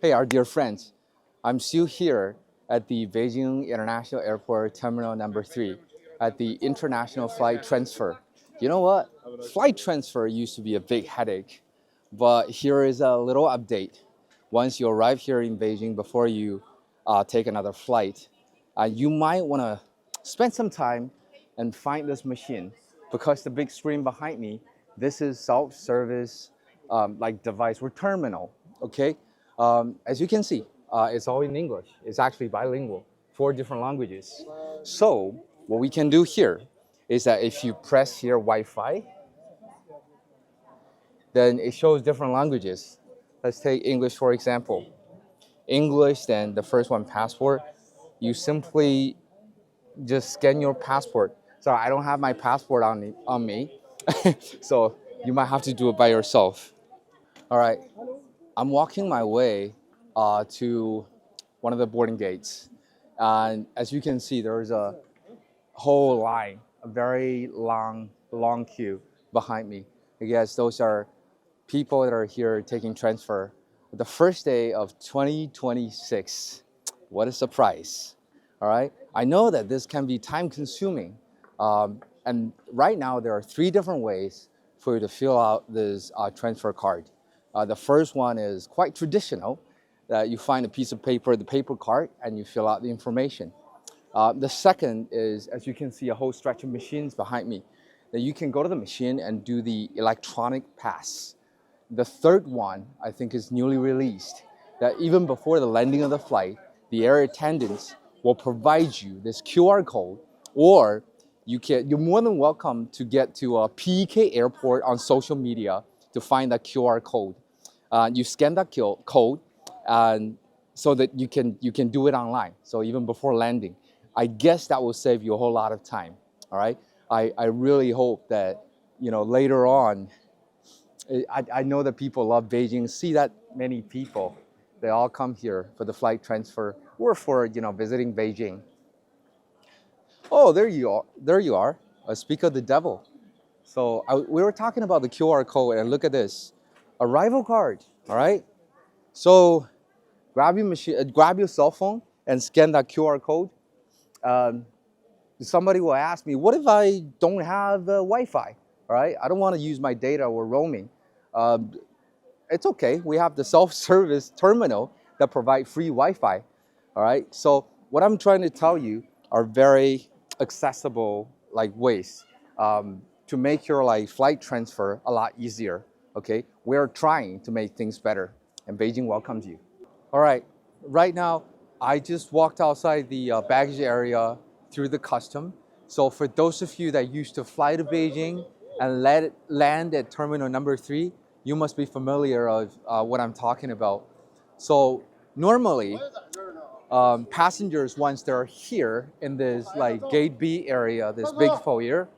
Hey, our dear friends, I'm still here at the Beijing International Airport Terminal number 3 at the international flight transfer. You know what? Flight transfer used to be a big headache, but here is a little update. Once you arrive here in Beijing, before you take another flight, you might want to spend some time and find this machine because the big screen behind me, this is self-service like device or terminal, okay? As you can see, it's all in English. It's actually bilingual, 4 different languages. So what we can do here is that if you press here Wi-Fi, then it shows different languages. Let's take English for example. English, then the first one, passport. You simply just scan your passport. So I don't have my passport on me, so you might have to do it by yourself. All right, I'm walking my way to one of the boarding gates. And as you can see, there's a whole line, a very long queue behind me. I guess those are people that are here taking transfer. The first day of 2026. What a surprise. All right. I know that this can be time consuming. And right now there are 3 different ways for you to fill out this transfer card. The first one is quite traditional. You find a piece of paper, the paper card, and you fill out the information. The second is, as you can see, a whole stretch of machines behind me. That you can go to the machine and do the electronic pass. The third one, I think, is newly released. That even before the landing of the flight, the air attendants will provide you this QR code, or you're more than welcome to get to a PK airport on social media to find that QR code. You scan that code, and so that you can do it online. So even before landing, I guess that will save you a whole lot of time. All right. I really hope that later on. I know that people love Beijing. See that many people, they all come here for the flight transfer or for visiting Beijing. Oh, there you are. There you are. Speak of the devil. So we were talking about the QR code, and look at this, arrival card. All right. So grab your machine, grab your cell phone, and scan that QR code. Somebody will ask me, what if I don't have Wi-Fi? All right. I don't want to use my data or roaming. It's okay. We have the self-service terminal that provide free Wi-Fi. All right. So what I'm trying to tell you are very accessible ways to make your flight transfer a lot easier. Okay. We're trying to make things better, and Beijing welcomes you. All right. Right now, I just walked outside the baggage area through the custom. So for those of you that used to fly to Beijing and land at terminal number 3, you must be familiar of what I'm talking about. So normally, passengers, once they're here in this gate B area, this big foyer,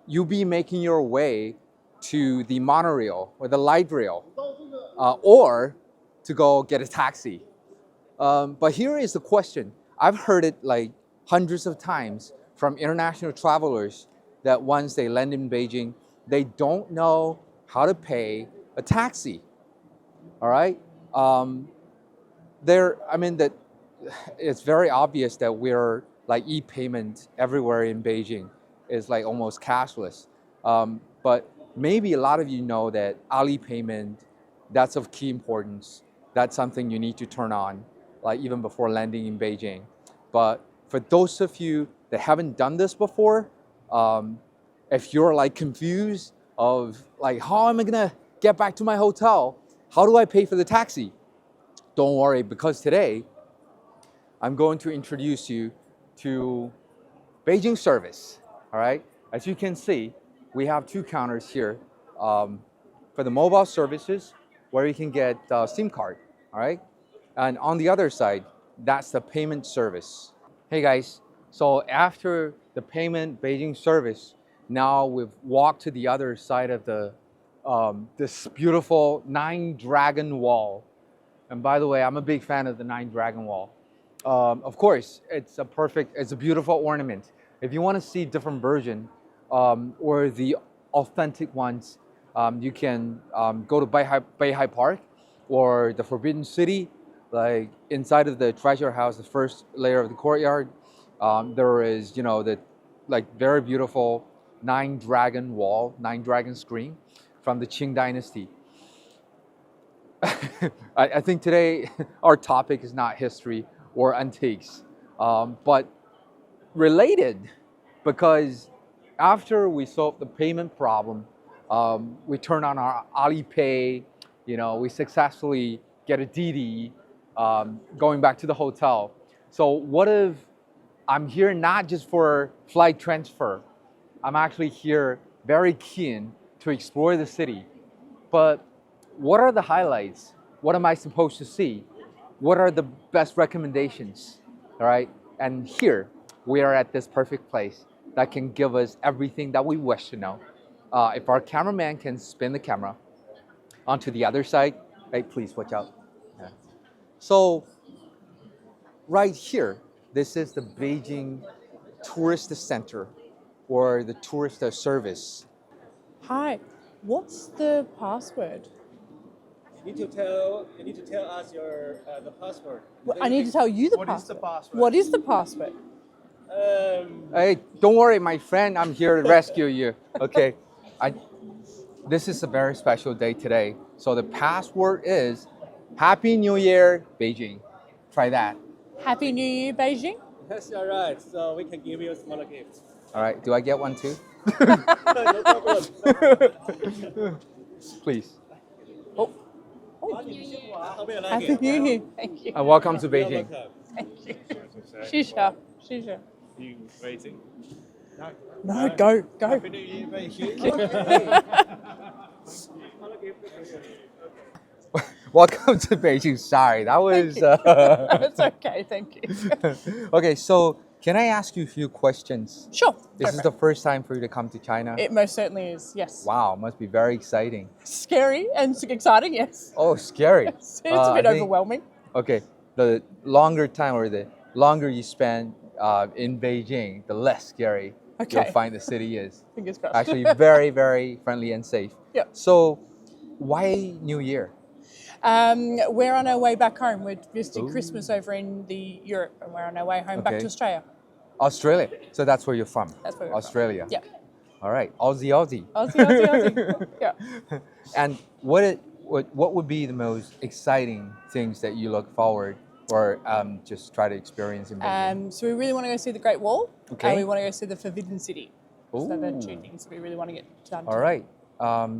you'll be making your way to the monorail or the light rail, or to go get a taxi. But here is the question. I've heard it hundreds of times from international travelers that once they land in Beijing, they don't know how to pay a taxi. All right. That it's very obvious that we're e-payment everywhere in Beijing is almost cashless. But maybe a lot of you know that Ali payment, that's of key importance. That's something you need to turn on, even before landing in Beijing. But for those of you that haven't done this before, if you're confused of how am I gonna get back to my hotel? How do I pay for the taxi? Don't worry, because today I'm going to introduce you to Beijing Service. All right. As you can see, we have 2 counters here for the mobile services where you can get SIM card. All right. And on the other side, that's the payment service. Hey guys, so after the payment Beijing Service, now we've walked to the other side of the this beautiful 9-dragon wall. And by the way, I'm a big fan of the 9-dragon wall. Of course, it's a beautiful ornament. If you want to see different version or the authentic ones, you can go to Beihai Park, or the Forbidden City, like inside of the treasure house, the first layer of the courtyard, there is, the like very beautiful nine dragon wall, nine dragon screen from the Qing Dynasty. I think today our topic is not history or antiques, but related, because after we solved the payment problem, we turn on our Alipay, we successfully get a Didi, going back to the hotel. So what if I'm here not just for flight transfer? I'm actually here very keen to explore the city. But what are the highlights? What am I supposed to see? What are the best recommendations? All right. And here we are at this perfect place that can give us everything that we wish to know. If our cameraman can spin the camera onto the other side, hey, please watch out. Yeah. So right here, this is the Beijing Tourist Center, or the Tourist Service. Hi, what's the password? You need to tell us the password. Well, I need to tell you the What password. is the password? What is the password? Hey, don't worry, my friend. I'm here to rescue you. Okay. This is a very special day today. So the password is Happy New Year, Beijing. Try that. Happy New Year, Beijing. Yes, you're right. So we can give you a smaller gift. All right. Do I get one too? No problem. Please. Oh, Happy Happy New Year. Thank you. And welcome to Beijing. Thank you. Shisha. Shisha. You waiting? No, go. Happy New Year, Beijing. Welcome to Beijing. Sorry, that was. It's okay, thank you. Okay, so can I ask you a few questions? Sure. This is the first time for you to come to China. It most certainly is, yes. Wow, must be very exciting. Scary and exciting, yes. Oh, scary. It's a bit I think- overwhelming. Okay, the longer time or the longer you spend in Beijing, the less scary Okay. you'll find the city is. Fingers crossed. Actually, very, very friendly and safe. Yeah. So, why New Year? We're on our way back home. We're visiting Ooh. Christmas over in the Europe, and we're on our way home back Okay. to Australia. Australia. So that's where you're from. That's where we're Australia. from. Yeah. All right, Aussie, Aussie. Aussie. Yeah. And what would be the most exciting things that you look forward or just try to experience in Beijing? So we really want to go see the Great Wall, Okay. and we want to go see the Forbidden City. So they're Ooh. two things we really want to get done. All right,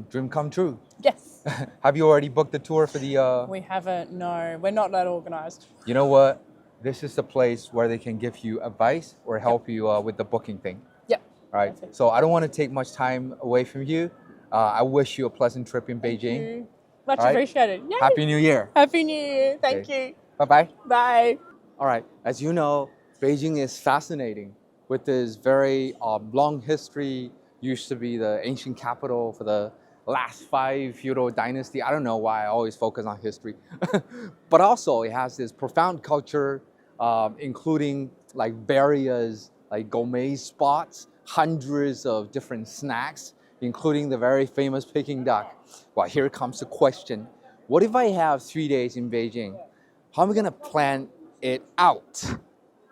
dream come true. Yes. Have you already booked the tour for the? We haven't. No, we're not that organised. You know what? This is the place where they can give you advice or help you with the booking thing. Yep. All right. That's it. So I don't want to take much time away from you. I wish you a pleasant trip in Beijing. Thank you. Much All right. appreciated. Yay. Happy New Year. Happy New Year. Thank you. Bye bye. Bye. All right. As you know, Beijing is fascinating with this very long history. Used to be the ancient capital for the last 5 feudal dynasty. I don't know why I always focus on history. But also it has this profound culture, including like various like gourmet spots, hundreds of different snacks, including the very famous Peking duck. Well, here comes the question. What if I have 3 days in Beijing? How am I gonna plan it out?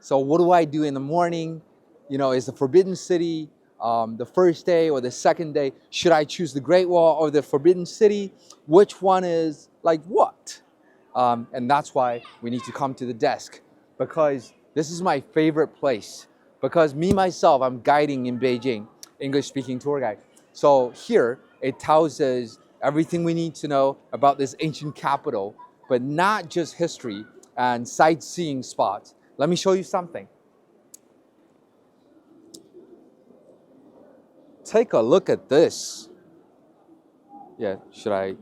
So what do I do in the morning? Is the Forbidden City the first day or the second day? Should I choose the Great Wall or the Forbidden City? Which one is like what? And that's why we need to come to the desk, because this is my favorite place. Because me, myself, I'm guiding in Beijing, English-speaking tour guide. So here, it tells us everything we need to know about this ancient capital, but not just history and sightseeing spots. Let me show you something. Take a look at this. Yeah, should I?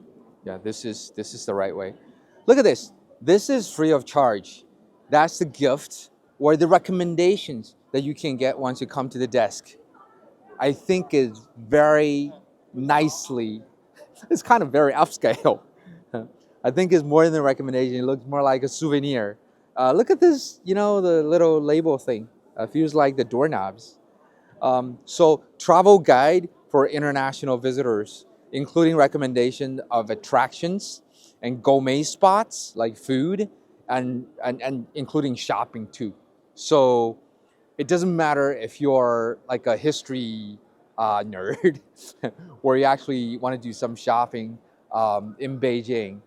Yeah, this is the right way. Look at this. This is free of charge. That's the gift or the recommendations that you can get once you come to the desk. I think is very nicely, it's kind of very upscale. I think it's more than a recommendation. It looks more like a souvenir. Look at this, the little label thing. Feels like the doorknobs. So travel guide for international visitors, including recommendation of attractions and gourmet spots like food and including shopping too. So it doesn't matter if you're like a history nerd or you actually want to do some shopping in Beijing,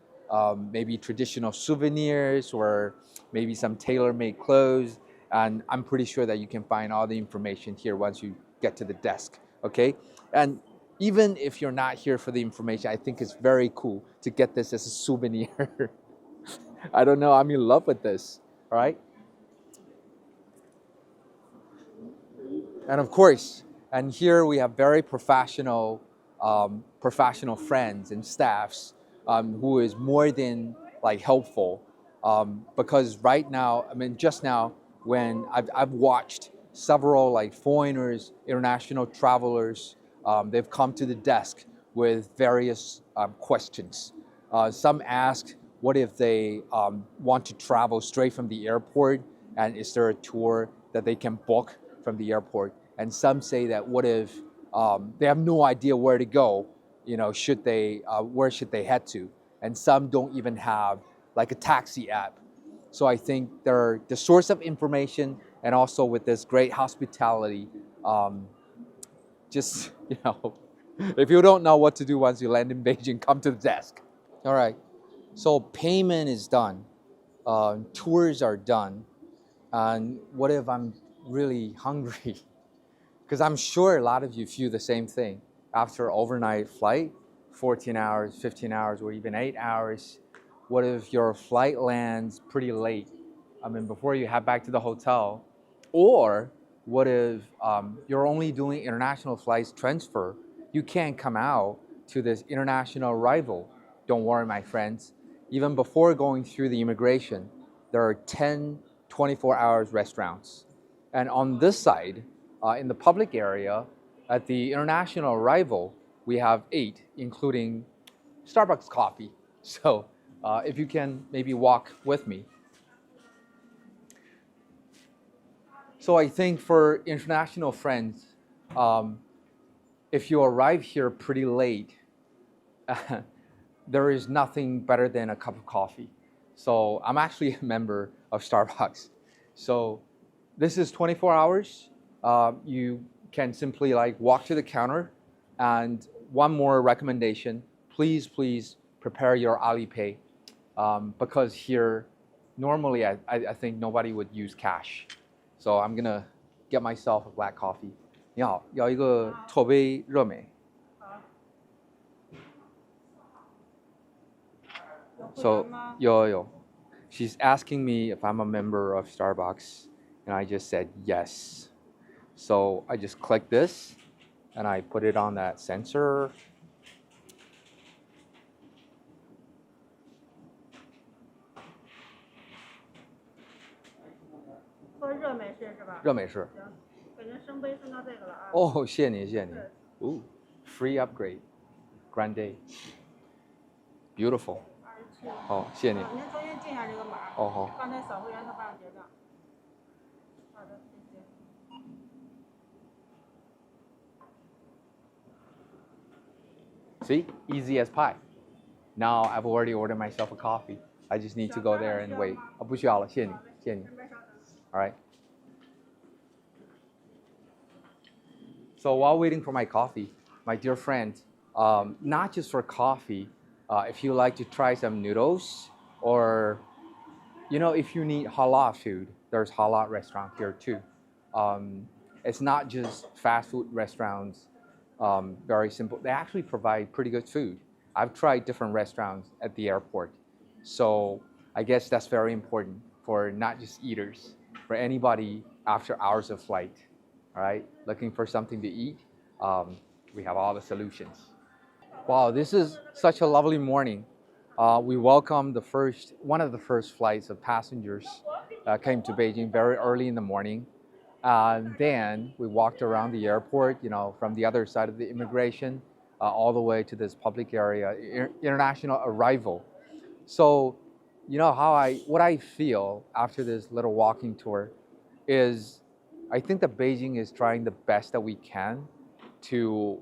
maybe traditional souvenirs or maybe some tailor-made clothes. And I'm pretty sure that you can find all the information here once you get to the desk, okay? And even if you're not here for the information, I think it's very cool to get this as a souvenir. I don't know, I'm in love with this, all right? And of course, and here we have very professional friends and staffs who is more than like helpful. Because right now, I mean, just now, when I've watched several like foreigners, international travelers, they've come to the desk with various questions. Some ask, what if they want to travel straight from the airport, and is there a tour that they can book from the airport? And some say that what if they have no idea where to go, should they, where should they head to? And some don't even have like a taxi app. So I think they're the source of information, and also with this great hospitality, just, if you don't know what to do once you land in Beijing, come to the desk. All right, so payment is done, tours are done, and what if I'm really hungry? Because I'm sure a lot of you feel the same thing. After overnight flight, 14 hours, 15 hours, or even 8 hours, what if your flight lands pretty late? I mean, before you head back to the hotel? Or what if you're only doing international flights transfer? You can't come out to this international arrival. Don't worry, my friends. Even before going through the immigration, there are 10 24-hour restaurants. And on this side, in the public area, at the international arrival, we have 8, including Starbucks coffee. So if you can maybe walk with me. So I think for international friends, if you arrive here pretty late, there is nothing better than a cup of coffee. So I'm actually a member of Starbucks. So this is 24 hours. You can simply like walk to the counter. And one more recommendation, please prepare your Alipay, because here, normally I think nobody would use cash. So I'm gonna get myself a black coffee. 你好，要一个错杯热美。So 有。She's asking me if I'm a member of Starbucks, and I just said yes. So I just click this, and I put it on that sensor. Oh, 谢谢你。Ooh, free upgrade, grand day. Beautiful. 好，谢谢你。您重新记一下这个码。哦，好。刚才扫会员他帮我结账。好的，谢谢。See, easy as pie. Now I've already ordered myself a coffee. I just need to go there and wait. 不需要了，谢谢你。All right. So while waiting for my coffee, my dear friend, not just for coffee, if you like to try some noodles, or if you need halal food, there's halal restaurant here too. It's not just fast food restaurants, very simple. They actually provide pretty good food. I've tried different restaurants at the airport. So I guess that's very important for not just eaters, for anybody after hours of flight. All right, looking for something to eat, we have all the solutions. Wow, this is such a lovely morning. We welcome one of the first flights of passengers came to Beijing very early in the morning. Then we walked around the airport, from the other side of the immigration, all the way to this public area, international arrival. So, what I feel after this little walking tour is, I think that Beijing is trying the best that we can to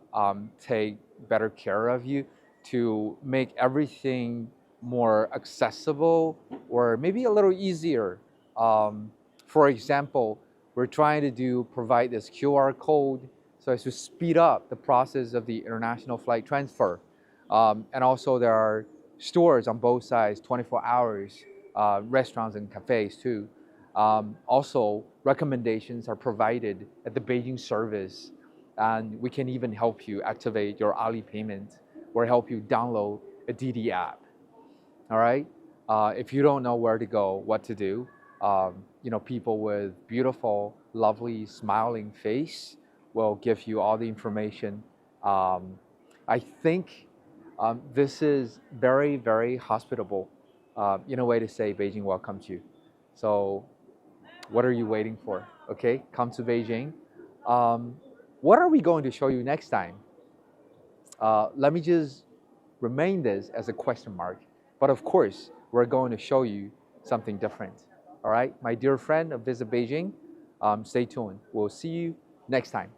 take better care of you, to make everything more accessible or maybe a little easier. For example, we're trying to provide this QR code so as to speed up the process of the international flight transfer. And also there are stores on both sides, 24 hours, restaurants and cafes too. Also, recommendations are provided at the Beijing Service, and we can even help you activate your Ali payment or help you download a DD app. All right. If you don't know where to go, what to do, people with beautiful, lovely, smiling face will give you all the information. I think this is very, very hospitable, in a way to say Beijing welcomes you. So, what are you waiting for? Okay, come to Beijing. What are we going to show you next time? Let me just remain this as a question mark. But of course, we're going to show you something different. All right, my dear friend of Visit Beijing, stay tuned. We'll see you next time.